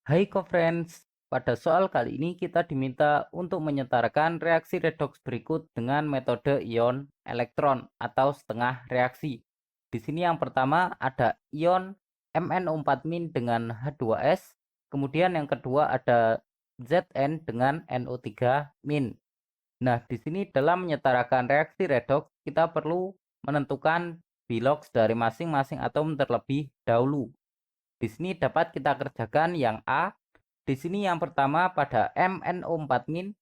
Hai co-friends, pada soal kali ini kita diminta untuk menyetarakan reaksi redoks berikut dengan metode ion elektron atau setengah reaksi. Di sini yang pertama ada ion MnO4- dengan H2S, kemudian yang kedua ada Zn dengan NO3-. Nah, di sini dalam menyetarakan reaksi redoks kita perlu menentukan biloks dari masing-masing atom terlebih dahulu. Di sini dapat kita kerjakan yang A. Di sini yang pertama pada MnO4-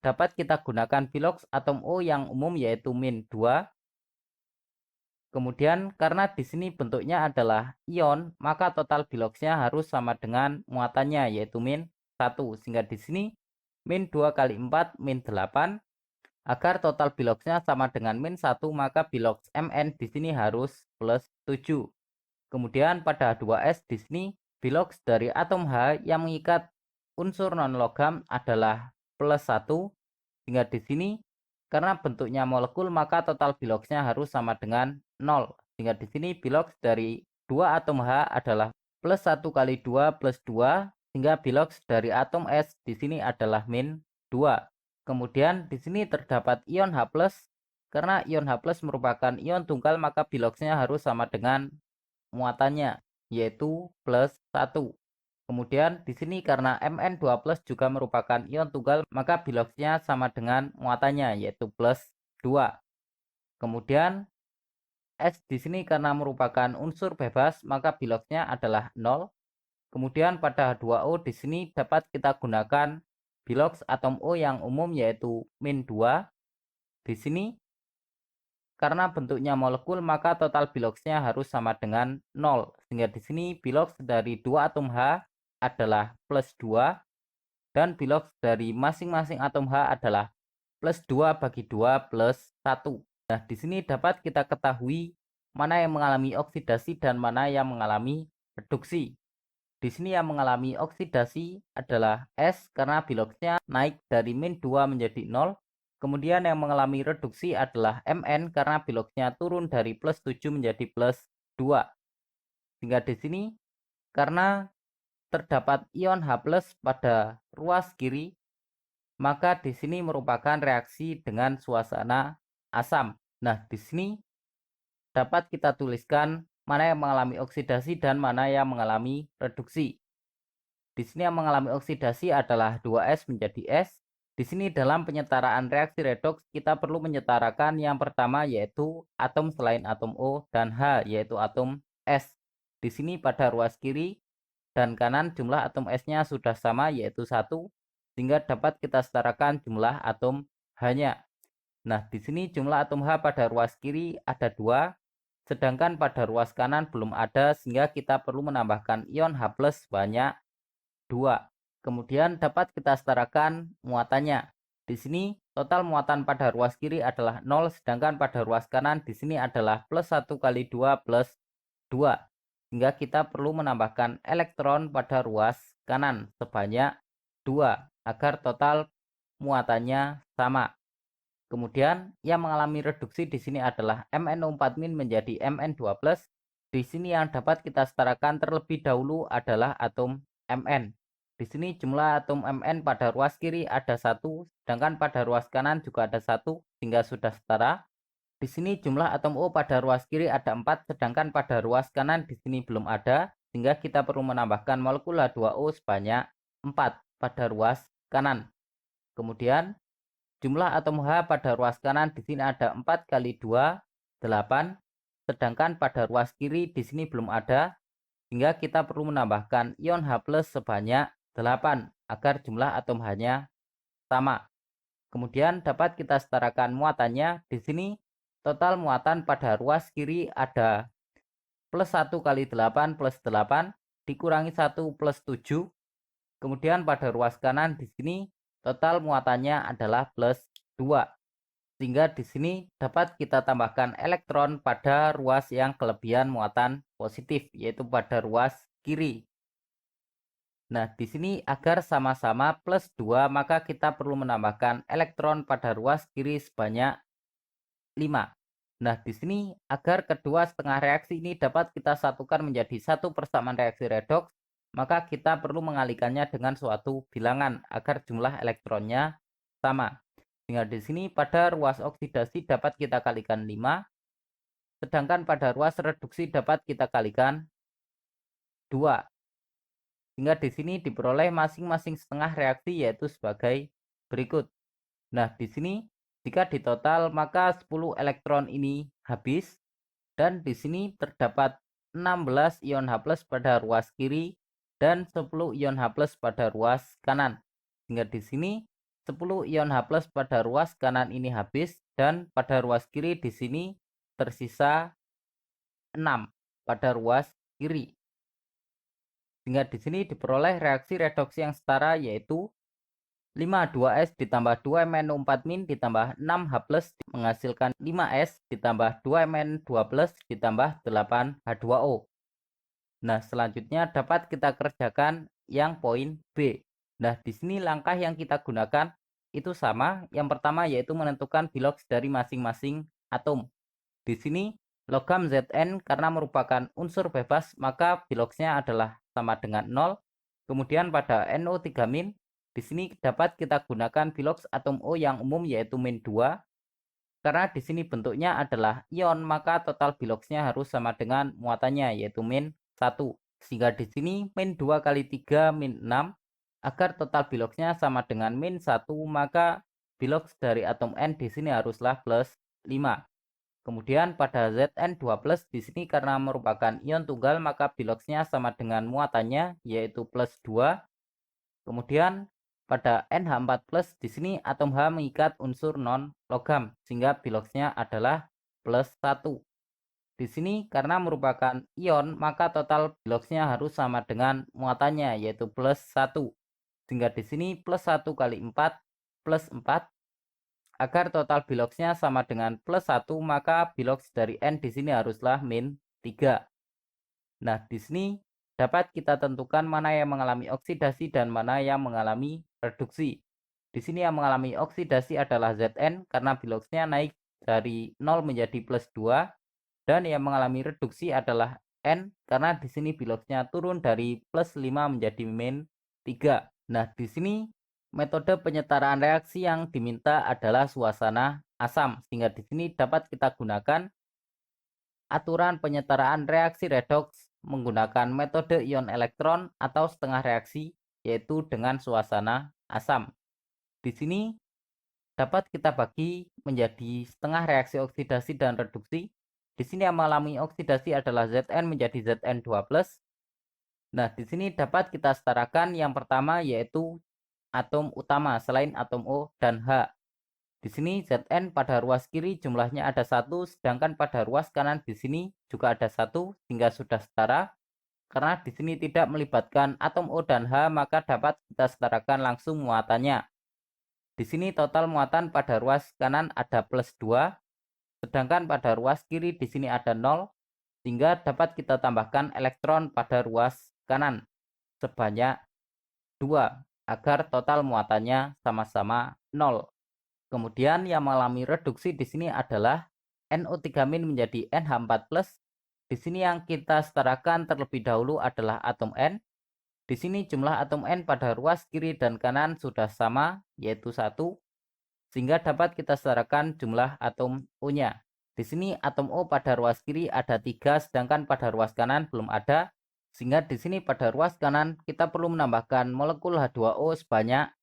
dapat kita gunakan biloks atom O yang umum yaitu -2. Kemudian karena di sini bentuknya adalah ion, maka total biloksnya harus sama dengan muatannya yaitu -1. Sehingga di sini -2 kali 4 -8. Agar total biloksnya sama dengan -1, maka biloks Mn di sini harus +7. Kemudian pada H2S di sini biloks dari atom H yang mengikat unsur non-logam adalah +1, sehingga di sini karena bentuknya molekul maka total biloksnya harus sama dengan 0. Sehingga di sini biloks dari dua atom H adalah +1 kali 2 +2, sehingga biloks dari atom S di sini adalah -2. Kemudian di sini terdapat ion H+, karena ion H+ merupakan ion tunggal maka biloksnya harus sama dengan muatannya, yaitu +1. Kemudian di sini karena Mn2+ juga merupakan ion tunggal, maka biloksnya sama dengan muatannya, yaitu +2. Kemudian S di sini karena merupakan unsur bebas, maka biloksnya adalah 0. Kemudian pada H2O di sini dapat kita gunakan biloks atom O yang umum yaitu -2. Di sini karena bentuknya molekul maka total biloksnya harus sama dengan 0. Sehingga di sini biloks dari dua atom H adalah +2 dan biloks dari masing-masing atom H adalah +2 bagi 2 +1. Nah, di sini dapat kita ketahui mana yang mengalami oksidasi dan mana yang mengalami reduksi. Di sini yang mengalami oksidasi adalah S karena biloksnya naik dari -2 menjadi 0. Kemudian yang mengalami reduksi adalah Mn karena biloksnya turun dari +7 menjadi +2. Sehingga di sini karena terdapat ion H+ pada ruas kiri, maka di sini merupakan reaksi dengan suasana asam. Nah, di sini dapat kita tuliskan mana yang mengalami oksidasi dan mana yang mengalami reduksi. Di sini yang mengalami oksidasi adalah 2S menjadi S. Di sini dalam penyetaraan reaksi redoks kita perlu menyetarakan yang pertama yaitu atom selain atom O dan H yaitu atom S. Di sini pada ruas kiri dan kanan jumlah atom S-nya sudah sama yaitu 1, sehingga dapat kita setarakan jumlah atom H-nya. Nah, di sini jumlah atom H pada ruas kiri ada 2, sedangkan pada ruas kanan belum ada sehingga kita perlu menambahkan ion H+ sebanyak 2. Kemudian dapat kita setarakan muatannya. Di sini total muatan pada ruas kiri adalah 0, sedangkan pada ruas kanan di sini adalah +1 kali 2 plus 2. Sehingga kita perlu menambahkan elektron pada ruas kanan sebanyak 2 agar total muatannya sama. Kemudian yang mengalami reduksi di sini adalah MnO4- menjadi Mn2+. Di sini yang dapat kita setarakan terlebih dahulu adalah atom Mn. Di sini jumlah atom Mn pada ruas kiri ada 1, sedangkan pada ruas kanan juga ada 1, sehingga sudah setara. Di sini jumlah atom O pada ruas kiri ada 4, sedangkan pada ruas kanan di sini belum ada, sehingga kita perlu menambahkan molekul H2O sebanyak 4 pada ruas kanan. Kemudian jumlah atom H pada ruas kanan di sini ada 4 kali 2, 8. Sedangkan pada ruas kiri di sini belum ada, sehingga kita perlu menambahkan ion H+ sebanyak 8 agar jumlah atom H-nya sama. Kemudian dapat kita setarakan muatannya. Di sini total muatan pada ruas kiri ada +1 kali 8 plus 8 dikurangi 1 plus 7. Kemudian pada ruas kanan di sini total muatannya adalah +2. Sehingga di sini dapat kita tambahkan elektron pada ruas yang kelebihan muatan positif, yaitu pada ruas kiri. Nah, di sini agar sama-sama +2, maka kita perlu menambahkan elektron pada ruas kiri sebanyak 5. Nah, di sini agar kedua setengah reaksi ini dapat kita satukan menjadi satu persamaan reaksi redoks, maka kita perlu mengalihkannya dengan suatu bilangan agar jumlah elektronnya sama. Sehingga di sini pada ruas oksidasi dapat kita kalikan 5, sedangkan pada ruas reduksi dapat kita kalikan 2. Sehingga di sini diperoleh masing-masing setengah reaksi yaitu sebagai berikut. Nah, di sini jika ditotal maka 10 elektron ini habis dan di sini terdapat 16 ion H+ pada ruas kiri dan 10 ion H+ pada ruas kanan. Sehingga di sini 10 ion H+ pada ruas kanan ini habis dan pada ruas kiri di sini tersisa 6 pada ruas kiri. Sehingga di sini diperoleh reaksi redoksi yang setara yaitu 5,2S ditambah 2MnO4- ditambah 6H+ menghasilkan 5S ditambah 2Mn2+ ditambah 8H2O. Nah, selanjutnya dapat kita kerjakan yang poin B. Nah, di sini langkah yang kita gunakan itu sama. Yang pertama yaitu menentukan biloks dari masing-masing atom. Di sini logam Zn karena merupakan unsur bebas, maka biloksnya adalah sama dengan 0. Kemudian pada NO3- di sini dapat kita gunakan biloks atom O yang umum yaitu -2. Karena di sini bentuknya adalah ion, maka total biloksnya harus sama dengan muatannya yaitu -1. Sehingga di sini -2 kali 3 -6. Agar total biloksnya sama dengan -1, maka biloks dari atom N di sini haruslah +5. Kemudian pada Zn2+ di sini karena merupakan ion tunggal maka biloksnya sama dengan muatannya yaitu +2. Kemudian pada NH4+ di sini atom H mengikat unsur non-logam sehingga biloksnya adalah +1. Di sini karena merupakan ion maka total biloksnya harus sama dengan muatannya yaitu +1. Sehingga di sini +1 kali 4 +4. Agar total biloksnya sama dengan +1 maka biloks dari N di sini haruslah -3. Nah, di sini dapat kita tentukan mana yang mengalami oksidasi dan mana yang mengalami reduksi. Di sini yang mengalami oksidasi adalah Zn karena biloksnya naik dari 0 menjadi +2 dan yang mengalami reduksi adalah N karena di sini biloksnya turun dari +5 menjadi -3. Nah, di sini metode penyetaraan reaksi yang diminta adalah suasana asam, sehingga di sini dapat kita gunakan aturan penyetaraan reaksi redoks menggunakan metode ion elektron atau setengah reaksi, yaitu dengan suasana asam. Di sini dapat kita bagi menjadi setengah reaksi oksidasi dan reduksi. Di sini yang mengalami oksidasi adalah Zn menjadi Zn2+. Nah, di sini dapat kita setarakan yang pertama yaitu atom utama selain atom O dan H. Di sini Zn pada ruas kiri jumlahnya ada 1, sedangkan pada ruas kanan di sini juga ada 1, sehingga sudah setara. Karena di sini tidak melibatkan atom O dan H, maka dapat kita setarakan langsung muatannya. Di sini total muatan pada ruas kanan ada +2, sedangkan pada ruas kiri di sini ada 0, sehingga dapat kita tambahkan elektron pada ruas kanan sebanyak 2 agar total muatannya sama-sama 0. Kemudian yang mengalami reduksi di sini adalah NO3- menjadi NH4+. Di sini yang kita setarakan terlebih dahulu adalah atom N. Di sini jumlah atom N pada ruas kiri dan kanan sudah sama yaitu 1, sehingga dapat kita setarakan jumlah atom O-nya. Di sini atom O pada ruas kiri ada 3, sedangkan pada ruas kanan belum ada. Sehingga di sini pada ruas kanan kita perlu menambahkan molekul H2O sebanyak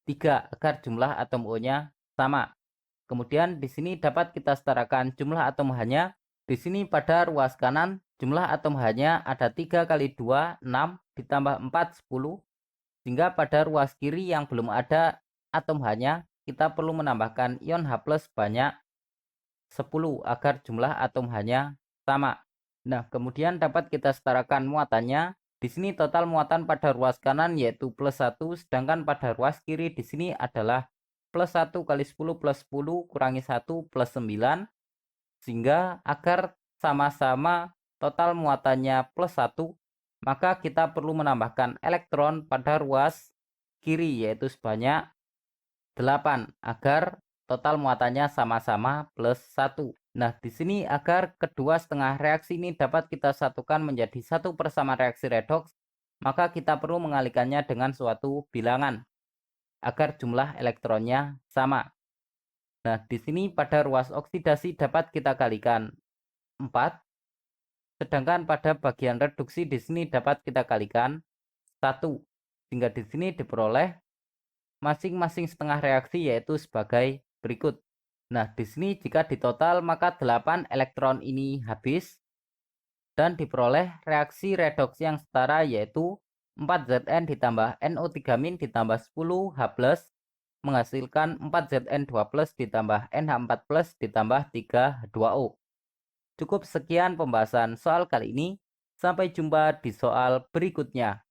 3 agar jumlah atom O-nya sama. Kemudian di sini dapat kita setarakan jumlah atom H-nya. Di sini pada ruas kanan jumlah atom H-nya ada 3 kali 2, 6, ditambah 4, 10. Sehingga pada ruas kiri yang belum ada atom H-nya, kita perlu menambahkan ion H+ banyak 10 agar jumlah atom H-nya sama. Nah, kemudian dapat kita setarakan muatannya. Di sini total muatan pada ruas kanan yaitu +1, sedangkan pada ruas kiri di sini adalah +1 kali 10 plus 10 kurangi 1 plus 9. Sehingga agar sama-sama total muatannya +1, maka kita perlu menambahkan elektron pada ruas kiri yaitu sebanyak 8 agar total muatannya sama-sama +1. Nah, di sini agar kedua setengah reaksi ini dapat kita satukan menjadi satu persama reaksi redoks, maka kita perlu mengalikannya dengan suatu bilangan agar jumlah elektronnya sama. Nah, di sini pada ruas oksidasi dapat kita kalikan 4, sedangkan pada bagian reduksi di sini dapat kita kalikan 1. Sehingga di sini diperoleh masing-masing setengah reaksi yaitu sebagai berikut. Nah, di sini jika ditotal maka 8 elektron ini habis dan diperoleh reaksi redoks yang setara yaitu 4Zn ditambah NO3- ditambah 10H+ menghasilkan 4Zn2+ ditambah NH4+ ditambah 3H2O. Cukup sekian pembahasan soal kali ini. Sampai jumpa di soal berikutnya.